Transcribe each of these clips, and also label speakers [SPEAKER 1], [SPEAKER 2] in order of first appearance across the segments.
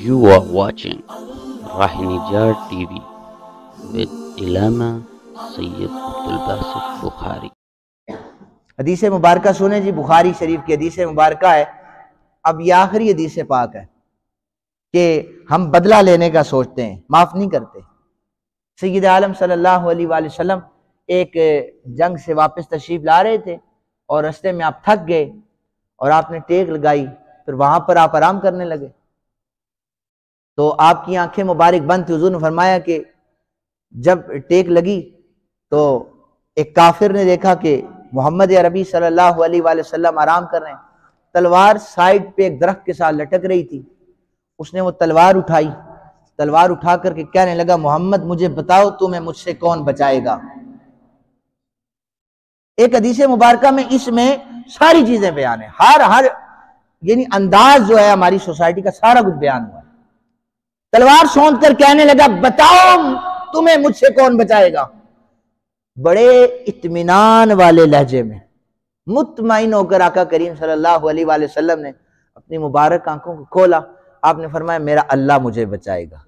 [SPEAKER 1] You are watching Rahinijar TV with Ilama Sayyid Abdul Basit Bukhari।
[SPEAKER 2] हदीस मुबारक सुने जी, बुखारी शरीफ की हदीस मुबारक है। अब ये आखिरी हदीस पाक है कि हम बदला लेने का सोचते हैं, माफ नहीं करते। सैयद आलम सल्लल्लाहु अलैहि वसल्लम एक जंग से वापस तशरीफ ला रहे थे और रास्ते में आप थक गए और आपने टेक लगाई, फिर वहां पर आप आराम करने लगे तो आपकी आंखें मुबारक बंद थी। हुजूर ने फरमाया कि जब टेक लगी तो एक काफिर ने देखा कि मोहम्मद अरबी सल्लल्लाहु अलैहि वसल्लम आराम कर रहे हैं, तलवार साइड पे एक दरख्त के साथ लटक रही थी। उसने वो तलवार उठाई, तलवार उठा करके कहने लगा, मोहम्मद मुझे बताओ तुम्हें मुझसे कौन बचाएगा। एक हदीस मुबारक में इसमें सारी चीजें बयान है, हर यानी अंदाज जो है हमारी सोसाइटी का सारा कुछ बयान हुआ है। तलवार सौंध कर कहने लगा, बताओ तुम्हें मुझसे कौन बचाएगा। बड़े इत्मीनान वाले लहजे में मुतमईन होकर आका करीम सल्लल्लाहु अलैहि वसल्लम ने अपनी मुबारक आंखों को खोला। आपने फरमाया, मेरा अल्लाह मुझे बचाएगा।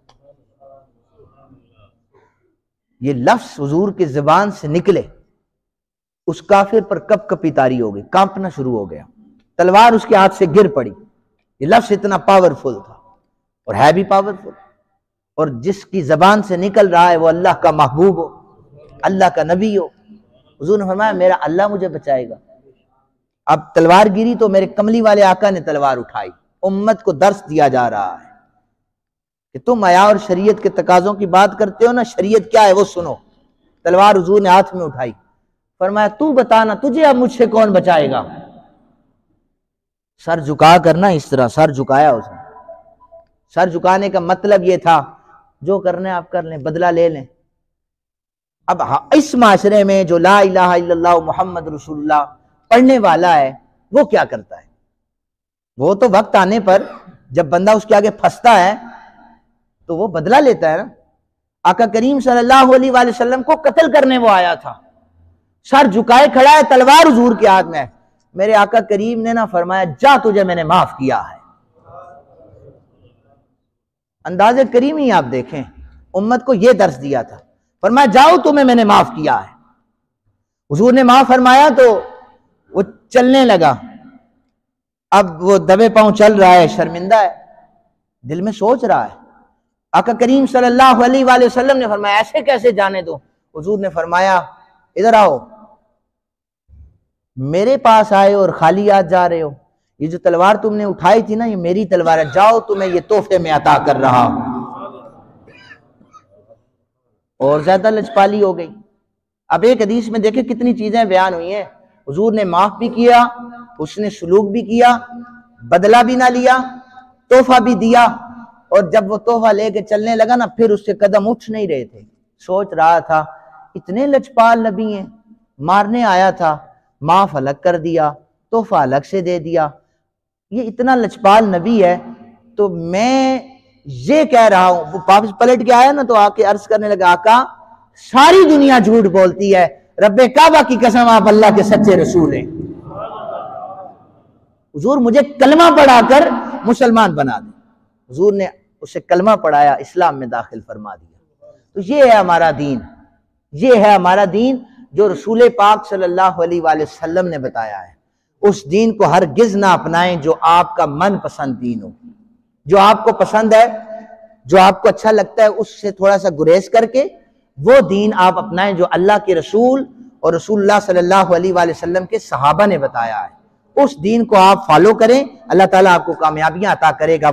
[SPEAKER 2] ये लफ्ज हुजूर की जुबान से निकले, उस काफिर पर कप कपी तारी हो गई, कांपना शुरू हो गया, तलवार उसके हाथ से गिर पड़ी। ये लफ्ज इतना पावरफुल था और है भी पावरफुल, और जिसकी जबान से निकल रहा है वो अल्लाह का महबूब हो, अल्लाह का नबी हो। हुजूर ने फरमाया, मेरा अल्लाह मुझे बचाएगा। अब तलवार गिरी तो मेरे कमली वाले आका ने तलवार उठाई। उम्मत को दर्स दिया जा रहा है कि तुम हया और शरीयत के तकाजों की बात करते हो ना, शरीयत क्या है वो सुनो। तलवार हुजूर ने हाथ में उठाई, फरमाया, तू बताना तुझे अब मुझसे कौन बचाएगा। सर झुका करना, इस तरह सर झुकाया उसने। सर झुकाने का मतलब यह था, जो करना है आप कर लें, बदला ले लें। अब इस माशरे में जो ला इलाहा इल्लल्लाह मुहम्मद रसूलुल्लाह पढ़ने वाला है वो क्या करता है? वो तो वक्त आने पर जब बंदा उसके आगे फंसता है तो वो बदला लेता है ना। आका करीम सल्लल्लाहु अलैहि वसल्लम को कत्ल करने वो आया था, सर झुकाए खड़ा है, तलवार हुजूर के हाथ में है। मेरे आका करीम ने ना फरमाया, जा तुझे मैंने माफ किया है। अंदाजे करीमी आप देखें, उम्मत को यह दर्स दिया था, फरमाया जाओ तुम्हें मैंने माफ किया है। हुजूर ने माफ फरमाया तो वो चलने लगा। अब वो दबे पांव चल रहा है, शर्मिंदा है, दिल में सोच रहा है। आका करीम सल्लल्लाहु अलैहि वसल्लम ने फरमाया, ऐसे कैसे जाने दो। हुजूर ने फरमाया, इधर आओ, मेरे पास आए और खाली हाथ जा रहे हो। ये जो तलवार तुमने उठाई थी ना, ये मेरी तलवार है, जाओ तुम्हें ये तोहफे में अता कर रहा हूं। और ज्यादा लचपाली हो गई। अब एक हदीस में देखे कितनी चीजें बयान हुई हैं। हुजूर ने माफ भी किया, उसने सलूक भी किया, बदला भी ना लिया, तोहफा भी दिया, और जब वो तोहफा लेके चलने लगा ना, फिर उसके कदम उठ नहीं रहे थे। सोच रहा था, इतने लचपाल नबी हैं, मारने आया था, माफ अलग कर दिया, तोहफा अलग से दे दिया। ये इतना लचपाल नबी है तो मैं ये कह रहा हूं। वो वापस पलट के आया ना तो आके अर्ज करने लगा, आका सारी दुनिया झूठ बोलती है, रब्बे काबा की कसम आप अल्लाह के सच्चे रसूल हैं। हुजूर मुझे कलमा पढ़ाकर मुसलमान बना दे। हुजूर ने उसे कलमा पढ़ाया, इस्लाम में दाखिल फरमा दिया। तो ये है हमारा दीन, ये है हमारा दीन जो रसूल पाक सल्लल्लाहु अलैहि वसल्लम ने बताया है। उस दीन को हरगिज ना अपनाएं जो आपका मन पसंद दीन हो। जो आपको पसंद है, जो आपको अच्छा लगता है, उससे थोड़ा सा गुरेज करके वो दीन आप अपनाएं जो अल्लाह के रसूल और रसूलुल्लाह सल्लल्लाहु अलैहि वसल्लम के सहाबा ने बताया है। उस दीन को आप फॉलो करें, अल्लाह ताला आपको कामयाबियां अता करेगा।